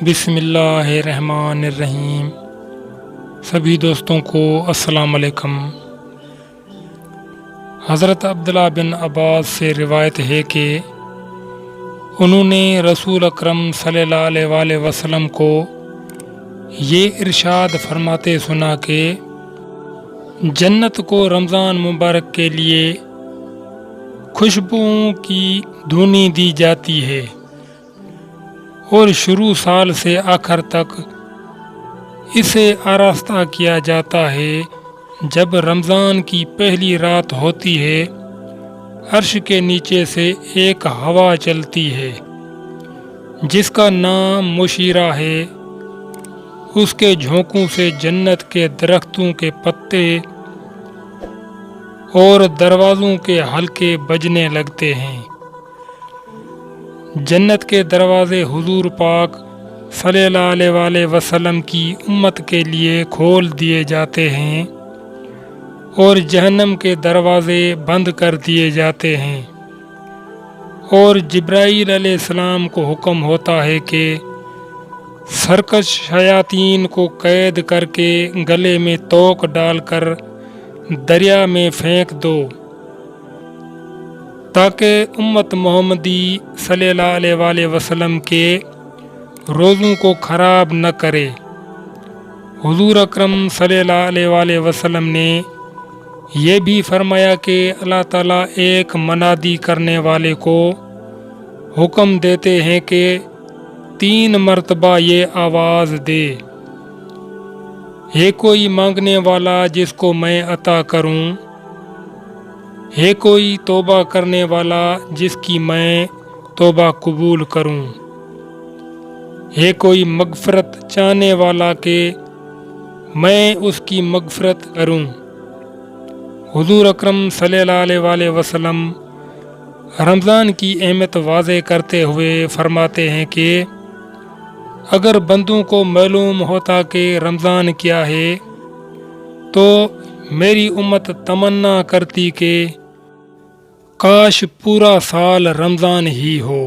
بسم اللہ الرحمن الرحیم۔ سبھی دوستوں کو السلام علیکم۔ حضرت عبداللہ بن عباس سے روایت ہے کہ انہوں نے رسول اکرم صلی اللہ علیہ وآلہ وسلم کو یہ ارشاد فرماتے سنا کہ جنت کو رمضان مبارک کے لیے خوشبوؤں کی دھونی دی جاتی ہے اور شروع سال سے آخر تک اسے آراستہ کیا جاتا ہے۔ جب رمضان کی پہلی رات ہوتی ہے، عرش کے نیچے سے ایک ہوا چلتی ہے جس کا نام مشیرہ ہے۔ اس کے جھونکوں سے جنت کے درختوں کے پتے اور دروازوں کے حلقے بجنے لگتے ہیں۔ جنت کے دروازے حضور پاک صلی اللہ علیہ وآلہ وسلم کی امت کے لیے کھول دیے جاتے ہیں اور جہنم کے دروازے بند کر دیے جاتے ہیں، اور جبرائیل علیہ السلام کو حکم ہوتا ہے کہ سرکش شیاطین کو قید کر کے گلے میں توق ڈال کر دریا میں پھینک دو تاکہ امت محمدی صلی اللہ علیہ وآلہ وسلم کے روزوں کو خراب نہ کرے۔ حضور اکرم صلی اللہ علیہ وآلہ وسلم نے یہ بھی فرمایا کہ اللہ تعالیٰ ایک منادی کرنے والے کو حکم دیتے ہیں کہ 3 مرتبہ یہ آواز دے، ہے کوئی مانگنے والا جس کو میں عطا کروں، ہے کوئی توبہ کرنے والا جس کی میں توبہ قبول کروں، ہے کوئی مغفرت چاہنے والا کہ میں اس کی مغفرت کروں۔ حضور اکرم صلی اللہ علیہ وآلہ وسلم رمضان کی اہمیت واضح کرتے ہوئے فرماتے ہیں کہ اگر بندوں کو معلوم ہوتا کہ رمضان کیا ہے تو میری امت تمنا کرتی کہ کاش پورا سال رمضان ہی ہو۔